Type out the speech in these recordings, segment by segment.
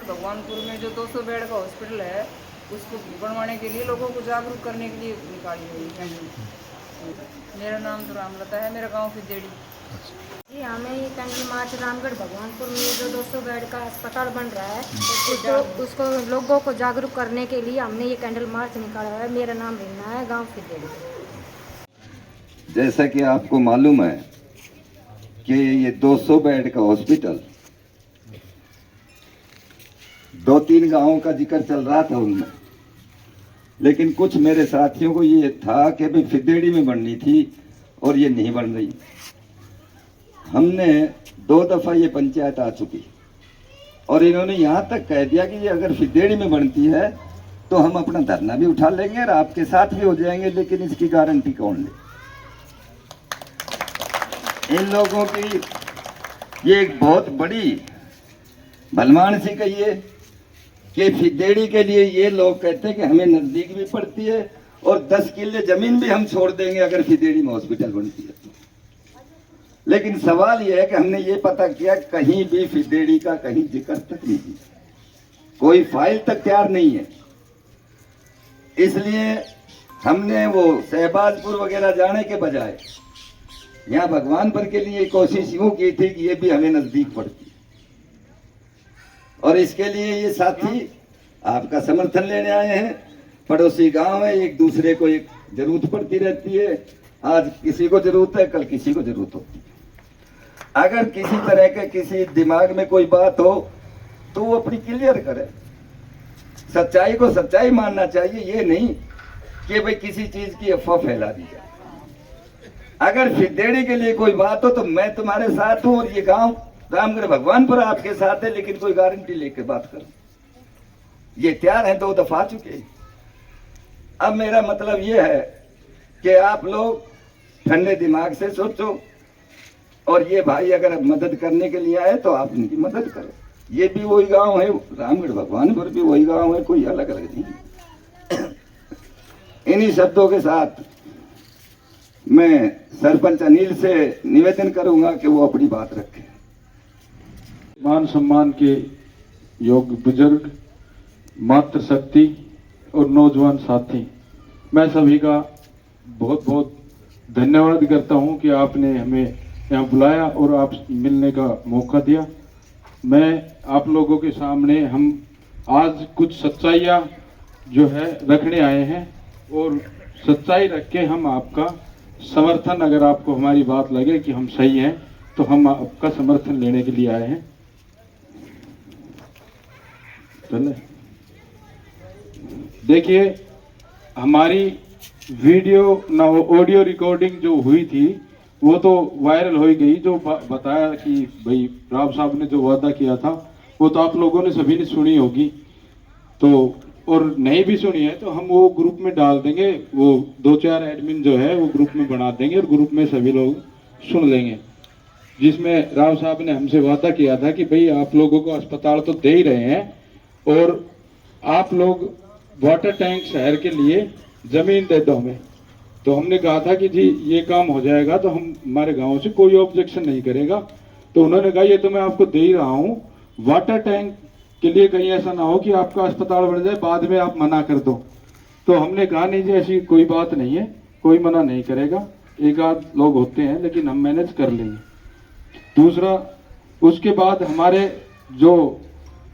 भगवानपुर में जो 200 बेड का हॉस्पिटल है उसको बनवाने के लिए लोगों को जागरूक करने के लिए निकाली हुई कैंडल। मेरा नाम तो रामलता है, मेरा गांव फिदेड़ी। जी हमें ये कैंडल मार्च रामगढ़ भगवानपुर में जो 200 बेड का अस्पताल बन रहा है उसको लोगों को जागरूक करने के लिए हमने ये कैंडल मार्च निकाला है। मेरा नाम रीना है, गांव फिदेड़ी। जैसा कि आपको मालूम है कि ये 200 बेड का हॉस्पिटल 2-3 गांवों का जिक्र चल रहा था उनमें, लेकिन कुछ मेरे साथियों को ये था कि भाई फिदेड़ी में बननी थी और ये नहीं बन रही। हमने 2 दफा ये पंचायत आ चुकी और इन्होंने यहाँ तक कह दिया कि ये अगर फिदेड़ी में बनती है तो हम अपना धरना भी उठा लेंगे और आपके साथ भी हो जाएंगे, लेकिन इसकी गारंटी कौन ले? इन लोगों की ये एक बहुत बड़ी भलमान सी कहिए कि फिदेड़ी के लिए ये लोग कहते हैं कि हमें नजदीक भी पड़ती है और 10 किले जमीन भी हम छोड़ देंगे अगर फिदेड़ी में हॉस्पिटल बनती है। लेकिन सवाल यह है कि हमने ये पता किया कहीं भी फिदेड़ी का कहीं जिक्र तक नहीं किया, कोई फाइल तक तैयार नहीं है। इसलिए हमने वो शहबाजपुर वगैरह जाने के बजाय यहाँ भगवानपुर के लिए कोशिश यूं की थी कि ये भी हमें नजदीक पड़ती, और इसके लिए ये साथी आपका समर्थन लेने आए हैं। पड़ोसी गांव है, एक दूसरे को एक जरूरत पड़ती रहती है। आज किसी को जरूरत है, कल किसी को जरूरत होती है। अगर किसी तरह के किसी दिमाग में कोई बात हो तो वो अपनी क्लियर करे। सच्चाई को सच्चाई मानना चाहिए, ये नहीं कि भाई किसी चीज की अफवाह फैला दी जाए। अगर फिदेड़ी के लिए कोई बात हो तो मैं तुम्हारे साथ हूं और ये गांव रामगढ़ भगवानपुर आपके साथ है, लेकिन कोई गारंटी लेके बात करो। ये तैयार है, 2 दफा आ चुके। अब मेरा मतलब ये है कि आप लोग ठंडे दिमाग से सोचो, और ये भाई अगर मदद करने के लिए आए तो आप उनकी मदद करो। ये भी वही गांव है, रामगढ़ भगवानपुर भी वही गांव है, कोई अलग अलग नहीं। इन्हीं शब्दों के साथ मैं सरपंच अनिल से निवेदन करूंगा कि वो अपनी बात रखें। मान सम्मान के योग्य बुजुर्ग, मातृशक्ति और नौजवान साथी, मैं सभी का बहुत बहुत धन्यवाद करता हूं कि आपने हमें यहाँ बुलाया और आप मिलने का मौका दिया। मैं आप लोगों के सामने हम आज कुछ सच्चाइयाँ जो है रखने आए हैं, और सच्चाई रख के हम आपका समर्थन, अगर आपको हमारी बात लगे कि हम सही हैं तो हम आपका समर्थन लेने के लिए आए हैं। चले देखिए, हमारी वीडियो ना ऑडियो रिकॉर्डिंग जो हुई थी वो तो वायरल हो ही गई। जो बताया कि भाई राव साहब ने जो वादा किया था वो तो आप लोगों ने सभी ने सुनी होगी, तो और नहीं भी सुनी है तो हम वो ग्रुप में डाल देंगे। वो 2-4 एडमिन जो है वो ग्रुप में बना देंगे और ग्रुप में सभी लोग सुन लेंगे, जिसमें राव साहब ने हमसे वादा किया था कि भाई आप लोगों को अस्पताल तो दे ही रहे हैं और आप लोग वाटर टैंक शहर के लिए जमीन दे दो हमें। तो हमने कहा था कि जी ये काम हो जाएगा तो हम हमारे गांव से कोई ऑब्जेक्शन नहीं करेगा। तो उन्होंने कहा ये तो मैं आपको दे ही रहा हूँ, वाटर टैंक के लिए कहीं ऐसा ना हो कि आपका अस्पताल बन जाए बाद में आप मना कर दो। तो हमने कहा नहीं जी ऐसी कोई बात नहीं है, कोई मना नहीं करेगा, एक आध लोग होते हैं लेकिन हम मैनेज कर लेंगे। दूसरा, उसके बाद हमारे जो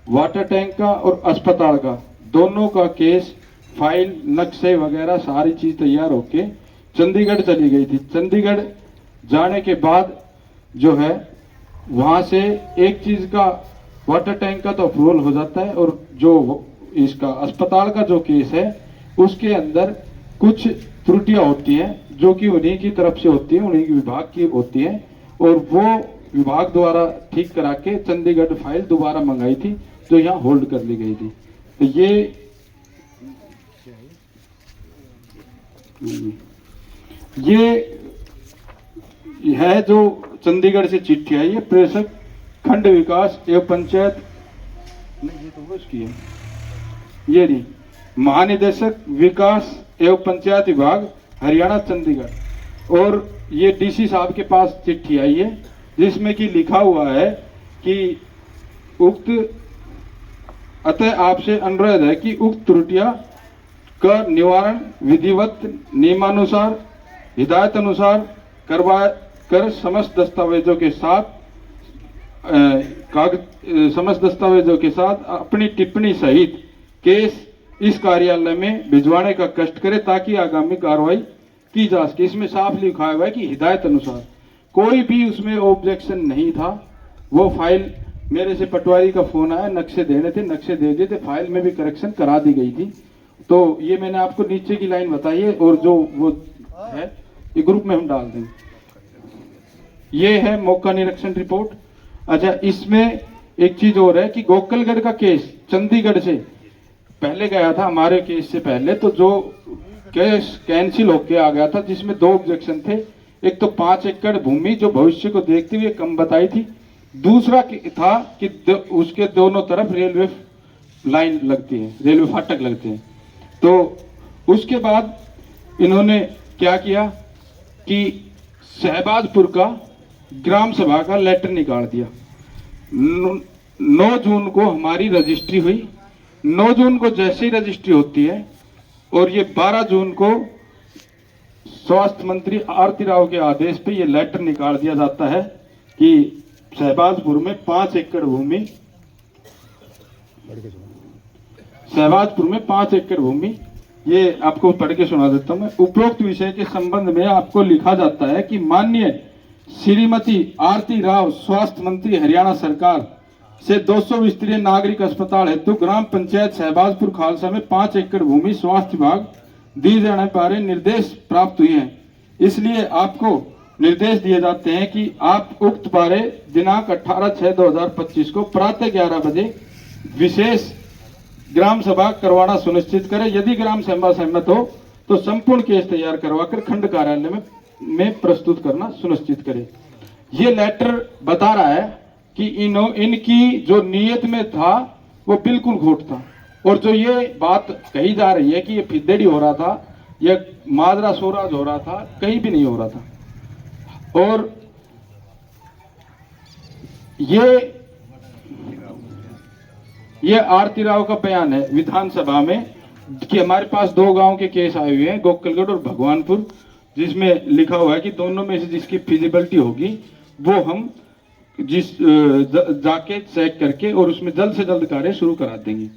वाटर टैंक का और अस्पताल का दोनों का केस, फाइल, नक्शे वगैरह सारी चीज तैयार होके चंडीगढ़ चली गई थी। चंडीगढ़ जाने के बाद जो है वहां से एक चीज का वाटर टैंक का तो अप्रूवल हो जाता है, और जो इसका अस्पताल का जो केस है उसके अंदर कुछ त्रुटियां होती हैं जो कि उन्हीं की तरफ से होती है, उन्हीं की विभाग की होती है, और वो विभाग द्वारा ठीक करा के चंडीगढ़ फाइल दोबारा मंगाई थी जो यहाँ होल्ड कर ली गई थी। तो ये है जो चंडीगढ़ से चिट्ठी आई है। प्रेषक खंड विकास एवं पंचायत, नहीं ये तो उसकी है, ये नहीं, महानिदेशक विकास एवं पंचायत विभाग हरियाणा चंडीगढ़। और ये डीसी साहब के पास चिट्ठी आई है जिसमें कि लिखा हुआ है कि उक्त अतः आपसे अनुरोध है कि उक्त त्रुटियां का निवारण विधिवत नियमानुसार हिदायत अनुसार करवा कर समस्त दस्तावेजों के साथ समस्त दस्तावेजों के साथ अपनी टिप्पणी सहित केस इस कार्यालय में भिजवाने का कष्ट करे ताकि आगामी कार्रवाई की जा सके। इसमें साफ लिखा हुआ है कि हिदायत अनुसार, कोई भी उसमें ऑब्जेक्शन नहीं था। वो फाइल मेरे से पटवारी का फोन आया, नक्शे देने थे, नक्शे दे दिए थे, फाइल में भी करेक्शन करा दी गई थी। तो ये मैंने आपको नीचे की लाइन बताई है और जो वो है ये ग्रुप में हम डाल देंगे। ये है मौका निरीक्षण रिपोर्ट। अच्छा, इसमें एक चीज और है कि गोकलगढ़ का केस चंडीगढ़ से पहले गया था, हमारे केस से पहले, तो जो केस कैंसिल होके आ गया था जिसमें 2 ऑब्जेक्शन थे। एक तो 5 एकड़ भूमि जो भविष्य को देखते हुए कम बताई थी, दूसरा था कि उसके दोनों तरफ रेलवे लाइन लगती है, रेलवे फाटक लगते हैं। तो उसके बाद इन्होंने क्या किया कि शहबाजपुर का ग्राम सभा का लेटर निकाल दिया। 9 जून को हमारी रजिस्ट्री हुई। 9 जून को जैसे ही रजिस्ट्री होती है और ये 12 जून को स्वास्थ्य मंत्री आरती राव के आदेश पे ये लेटर निकाल दिया जाता है कि शहबाजपुर में 5 एकड़ भूमि, शहबाजपुर में 5 एकड़ भूमि, ये आपको पढ़ के सुना देता हूं मैं। उपरोक्त विषय के संबंध में आपको लिखा जाता है कि माननीय श्रीमती आरती राव स्वास्थ्य मंत्री हरियाणा सरकार से 200 विस्तरीय नागरिक अस्पताल हेतु ग्राम पंचायत शहबाजपुर खालसा में 5 एकड़ भूमि स्वास्थ्य विभाग दी जाने बारे निर्देश प्राप्त हुए हैं। इसलिए आपको निर्देश दिए जाते हैं कि आप उक्त बारे दिनांक 18/6/2025 को प्रातः 11 बजे विशेष ग्राम सभा करवाना सुनिश्चित करें। यदि ग्राम सभा सहमत हो तो संपूर्ण केस तैयार करवाकर खंड कार्यालय में प्रस्तुत करना सुनिश्चित करें। ये लेटर बता रहा है कि इनकी जो नीयत में था वो बिल्कुल खोट था, और जो ये बात कही जा रही है कि ये फिदेड़ी हो रहा था या माजरा सोराज हो रहा था, कहीं भी नहीं हो रहा था। और ये आरती राव का बयान है विधानसभा में कि हमारे पास 2 गांव के केस आए हुए हैं, गोकलगढ़ और भगवानपुर, जिसमें लिखा हुआ है कि दोनों में से जिसकी फिजिबिलिटी होगी वो हम जाके चेक करके और उसमें जल्द से जल्द कार्य शुरू करा देंगे।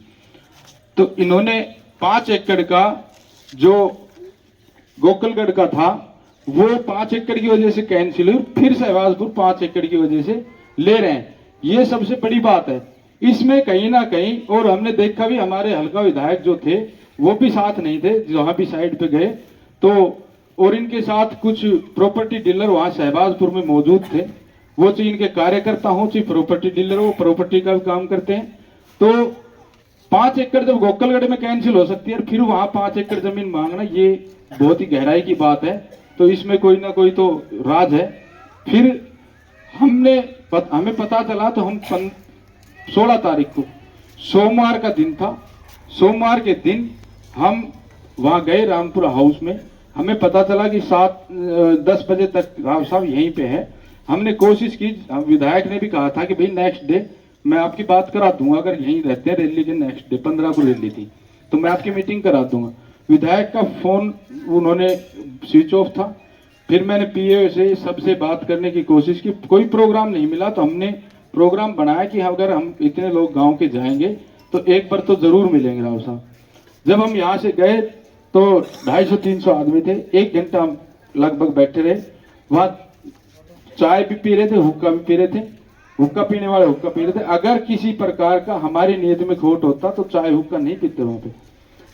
तो इन्होंने 5 एकड़ का जो गोकलगढ़ का था वो 5 एकड़ की वजह से कैंसिल हुई, फिर शहबाजपुर 5 एकड़ की वजह से ले रहे हैं। ये सबसे बड़ी बात है इसमें कहीं ना कहीं। और हमने देखा भी, हमारे हल्का विधायक जो थे वो भी साथ नहीं थे, जहां भी साइड पे गए तो, और इनके साथ कुछ प्रॉपर्टी डीलर वहां शहबाजपुर में मौजूद थे। वो चाहे इनके कार्यकर्ता हो चाहे प्रॉपर्टी डीलर हो, प्रॉपर्टी का भी काम करते हैं। तो 5 एकड़ जब गोकलगढ़ में कैंसिल हो सकती है फिर वहां 5 एकड़ जमीन मांगना, ये बहुत ही गहराई की बात है। तो इसमें कोई ना कोई तो राज है। फिर हमें पता चला तो हम 16 तारीख को, सोमवार का दिन था, सोमवार के दिन हम वहां गए रामपुरा हाउस में। हमें पता चला कि 7-10 बजे तक राव साहब यहीं पे है। हमने कोशिश की, विधायक ने भी कहा था कि भाई नेक्स्ट डे मैं आपकी बात करा दूंगा, अगर यहीं रहते हैं रैली के नेक्स्ट डे 15 को रैली थी तो मैं आपकी मीटिंग करा दूंगा। विधायक का फोन उन्होंने स्विच ऑफ था। फिर मैंने पीए से सबसे बात करने की कोशिश की, कोई प्रोग्राम नहीं मिला। तो हमने प्रोग्राम बनाया कि अगर हम इतने लोग गांव के जाएंगे तो एक बार तो जरूर मिलेंगे राव साहब। जब हम यहाँ से गए तो 250-300 आदमी थे। 1 घंटा हम लगभग बैठे रहे। वहाँ चाय भी पी रहे थे, हुक्का भी पी रहे थे, हुक्का पीने वाले हुक्का पी रहे थे। अगर किसी प्रकार का हमारी नीयत में खोट होता तो चाय हुक्का नहीं पीते वहां पे।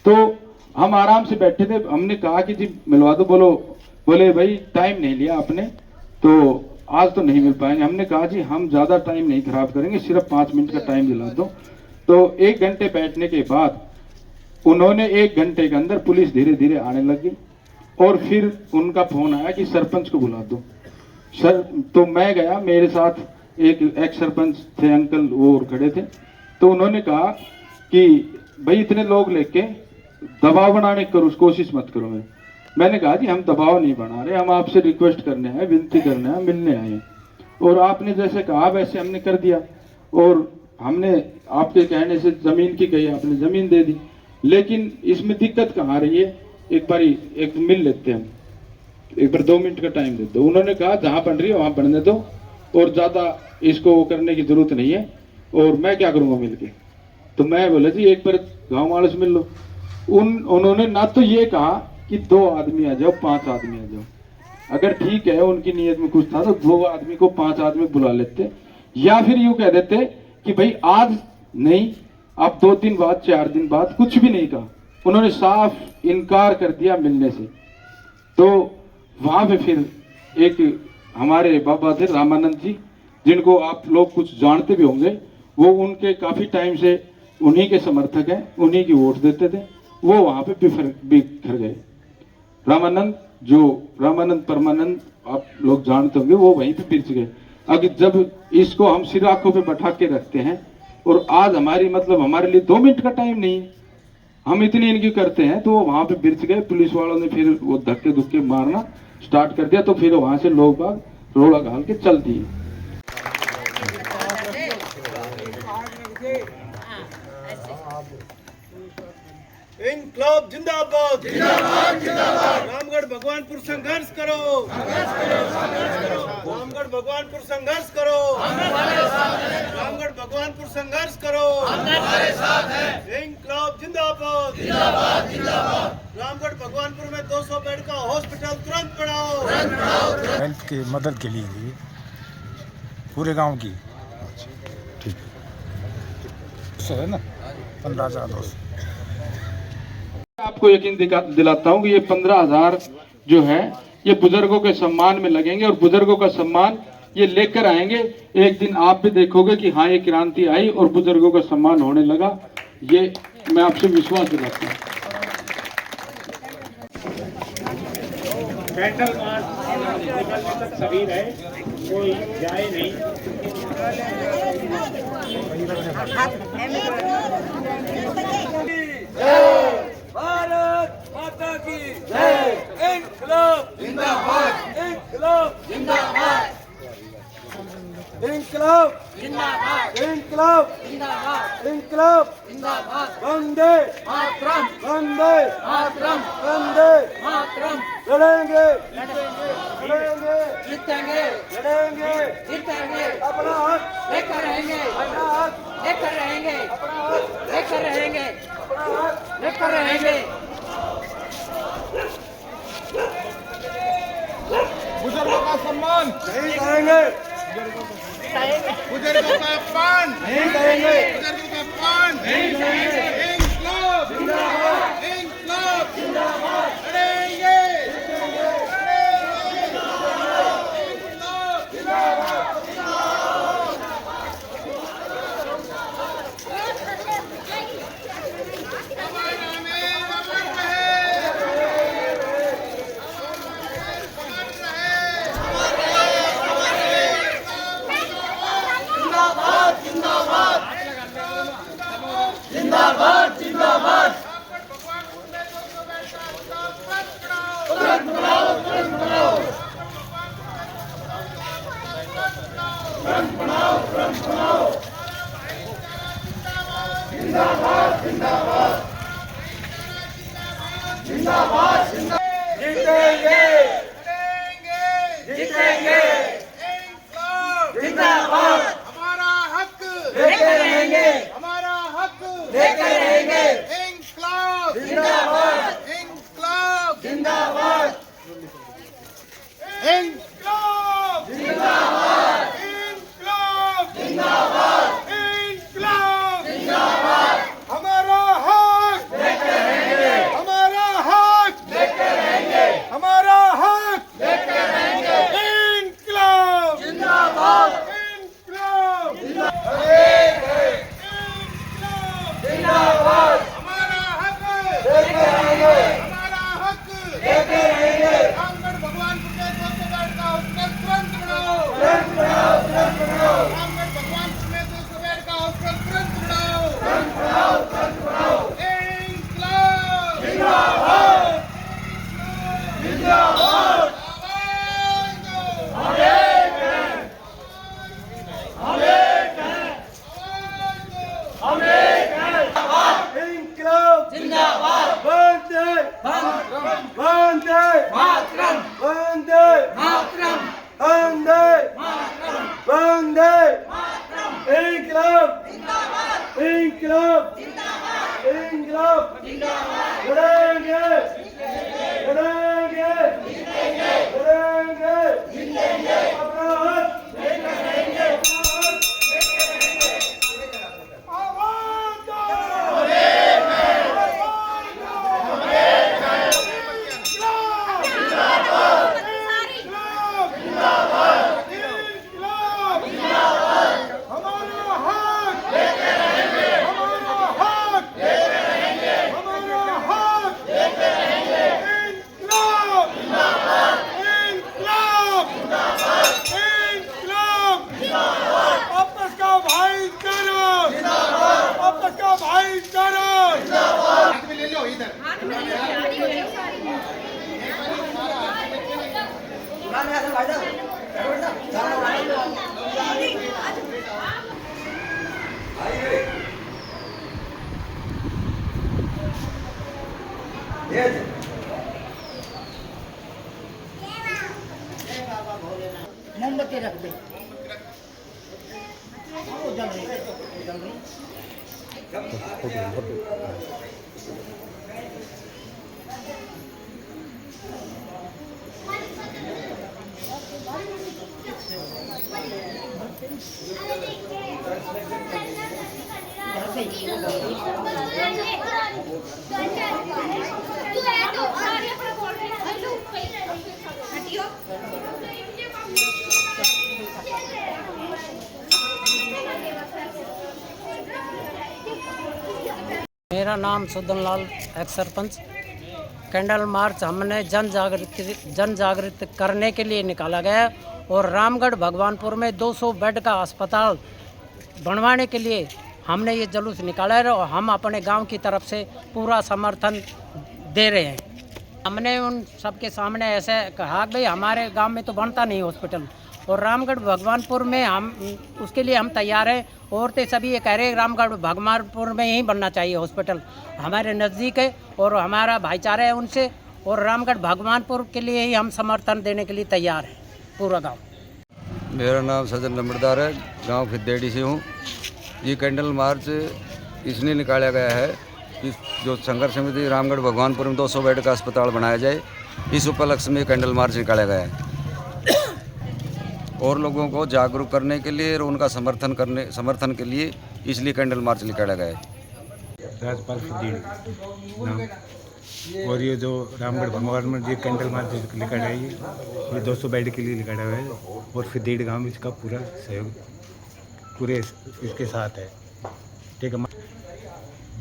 तो हम आराम से बैठे थे। हमने कहा कि जी मिलवा दो। बोले भाई टाइम नहीं लिया आपने तो आज तो नहीं मिल पाएंगे। हमने कहा जी हम ज्यादा टाइम नहीं खराब करेंगे, सिर्फ 5 मिनट का टाइम दिला दो। तो 1 घंटे बैठने के बाद उन्होंने 1 घंटे के अंदर पुलिस धीरे धीरे आने लगी और फिर उनका फोन आया कि सरपंच को बुला दो। सर तो मैं गया, मेरे साथ एक एक्स सरपंच थे अंकल, वो और खड़े थे। तो उन्होंने कहा कि भाई इतने लोग लेके दबाव बनाने की कोशिश मत करो। मैंने कहा जी हम दबाव नहीं बना रहे, हम आपसे रिक्वेस्ट करने हैं, विनती करने हैं, मिलने आए हैं। और आपने जैसे कहा वैसे हमने कर दिया। और हमने आपके कहने से जमीन की कही, आपने जमीन दे दी, लेकिन इसमें दिक्कत कहाँ आ रही है? एक बार एक मिल लेते हैं हम, एक बार 2 मिनट का टाइम दे दो। उन्होंने कहा जहाँ बन रही है वहाँ बनने दो और ज़्यादा इसको वो करने की जरूरत नहीं है, और मैं क्या करूँगा मिल के। तो मैं बोला जी एक बार गाँव वालों से मिल लो। उन्होंने ना तो ये कहा कि 2 आदमी आ जाओ, 5 आदमी आ जाओ। अगर ठीक है उनकी नीयत में कुछ था तो 2 आदमी को 5 आदमी बुला लेते, या फिर यूँ कह देते कि भाई आज नहीं, आप 2 दिन बाद, 4 दिन बाद। कुछ भी नहीं कहा, उन्होंने साफ इनकार कर दिया मिलने से। तो वहाँ पे फिर एक हमारे बाबा थे रामानंद जी, जिनको आप लोग कुछ जानते भी होंगे, वो उनके काफ़ी टाइम से उन्हीं के समर्थक हैं, उन्हीं की वोट देते थे। वो वहाँ पे बिखर गए। रामानंद परमानंद आप लोग जानते होंगे, वो वहीं पे बिछ गए। अगर जब इसको हम सिर आंखों पे बैठा के रखते हैं, और आज हमारी मतलब हमारे लिए 2 मिनट का टाइम नहीं है, हम इतनी इनकी करते हैं, तो वो वहाँ पे बिछ गए। पुलिस वालों ने फिर वो धक्के धुक्के मारना स्टार्ट कर दिया, तो फिर वहाँ से लोग बाग रोड़ा घाल के चल दिए। इंकलाब जिंदाबाद, जिंदाबाद, जिंदाबाद। रामगढ़ भगवानपुर संघर्ष करो, रामगढ़ भगवानपुर संघर्ष करो, रामगढ़ भगवानपुर संघर्ष करो, इंकलाब जिंदाबाद, जिंदाबाद, जिंदाबाद। रामगढ़ भगवानपुर में 200 बेड का हॉस्पिटल तुरंत बनाओ। हेल्थ की मदद के लिए थी पूरे गांव की। ठीक है ना, 15,000 दोस्त। आपको यकीन दिलाता हूँ कि ये 15,000 जो है ये बुजुर्गों के सम्मान में लगेंगे, और बुजुर्गों का सम्मान ये लेकर आएंगे। एक दिन आप भी देखोगे कि हाँ ये क्रांति आई और बुजुर्गों का सम्मान होने लगा। ये मैं आपसे विश्वास दिलाता हूँ। कैंडल मार्च सभी रहे, कोई जाए नहीं। भारत माता की जय। इंकलाब जिंदाबाद, इंकलाब जिंदाबाद, इंकलाब जिंदाबाद, इंकलाब जिंदाबाद, इंकलाब जिंदाबाद। वंदे मातरम, वंदे मातरम, वंदे मातरम। लड़ेंगे, लड़ेंगे, जीतेंगे, लड़ेंगे, जीतेंगे। अपना हक लेकर रहेंगे, अपना हक लेकर रहेंगे, अपना हक लेकर रहेंगे, अपना हक लेकर रहेंगे। बुजुर्गों का सम्मान नहीं करेंगे, बुजुर्गों का अपमान नहीं करेंगे, बुजुर्गों का अपमान नहीं करेंगे। इंकलाब जिंदाबाद, इंकलाब जिंदाबाद। लड़ेंगे, जिंदाबाद, जिंदाबाद। तुरंत बनाओ, तुरंत बनाओ, तुरंत बनाओ, तुरंत बनाओ। जिंदाबाद, जिंदाबाद, जिंदाबाद, जिंदाबाद। जीतेंगे, जीतेंगे, जिंदाबाद। हमारा हक लेके रहेंगे, हमारा हक लेके रहेंगे। इंकलाब जिंदाबाद, इंकलाब जिंदाबाद, इंकलाब जिंदाबाद, इंकलाब जिंदाबाद, इंकलाब जिंदाबाद। हमारा हक लेके रहेंगे, हमारा हक लेके रहेंगे, हमारा हक लेके रहेंगे। इंकलाब जिंदाबाद, इंकलाब जिंदाबाद, इंकलाब जिंदाबाद। इनकलाब इनकलाब लड़ेंगे लड़ेंगे लड़ेंगे अपना हक मोमबत्ती रख दे। मेरा नाम सुदन लाल एक्स सरपंच। कैंडल मार्च हमने जन जागृत करने के लिए निकाला गया और रामगढ़ भगवानपुर में 200 बेड का अस्पताल बनवाने के लिए हमने ये जुलूस निकाला है और हम अपने गांव की तरफ से पूरा समर्थन दे रहे हैं। हमने उन सबके सामने ऐसे कहा कि भाई हमारे गांव में तो बनता नहीं हॉस्पिटल और रामगढ़ भगवानपुर में हम उसके लिए हम तैयार हैं। औरतें सभी ये कह रहे हैं रामगढ़ भगवानपुर में ही बनना चाहिए हॉस्पिटल, हमारे नज़दीक है और हमारा भाईचारा है उनसे और रामगढ़ भगवानपुर के लिए ही हम समर्थन देने के लिए तैयार हैं पूरा गांव। मेरा नाम सजन नंबरदार है, गांव फिदेड़ी से हूँ। ये कैंडल मार्च इसलिए निकाला गया है कि जो संघर्ष समिति रामगढ़ भगवानपुर में 200 बेड का अस्पताल बनाया जाए, इस उपलक्ष्य में कैंडल मार्च निकाला गया है और लोगों को जागरूक करने के लिए और उनका समर्थन के लिए इसलिए कैंडल मार्च निकाला गया है। राजपाल फिदेड़ी नाम। और ये जो रामगढ़ भगवान में ये कैंडल मार्च निकाला है ये 200 बेड के लिए निकाला हुआ है और फिदेड़ गांव में इसका पूरा सहयोग पूरे इसके साथ है। ठीक है,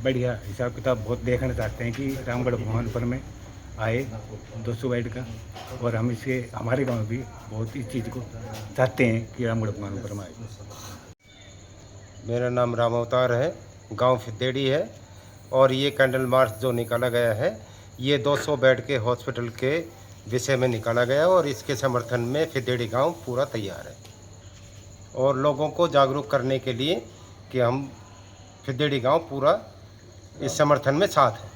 बढ़िया हिसाब किताब बहुत देखना चाहते हैं कि रामगढ़ भगवानपुर में आए 200 बेड का और हम इसके हमारे गांव भी बहुत इस चीज़ को चाहते हैं कि रामगढ़ भगवानपुर में आए। मेरा नाम राम अवतार है, गांव फिदेड़ी है और ये कैंडल मार्च जो निकाला गया है ये 200 बेड के हॉस्पिटल के विषय में निकाला गया और इसके समर्थन में फिदेड़ी गांव पूरा तैयार है और लोगों को जागरूक करने के लिए कि हम फिदेड़ी गांव पूरा इस समर्थन में साथ हैं।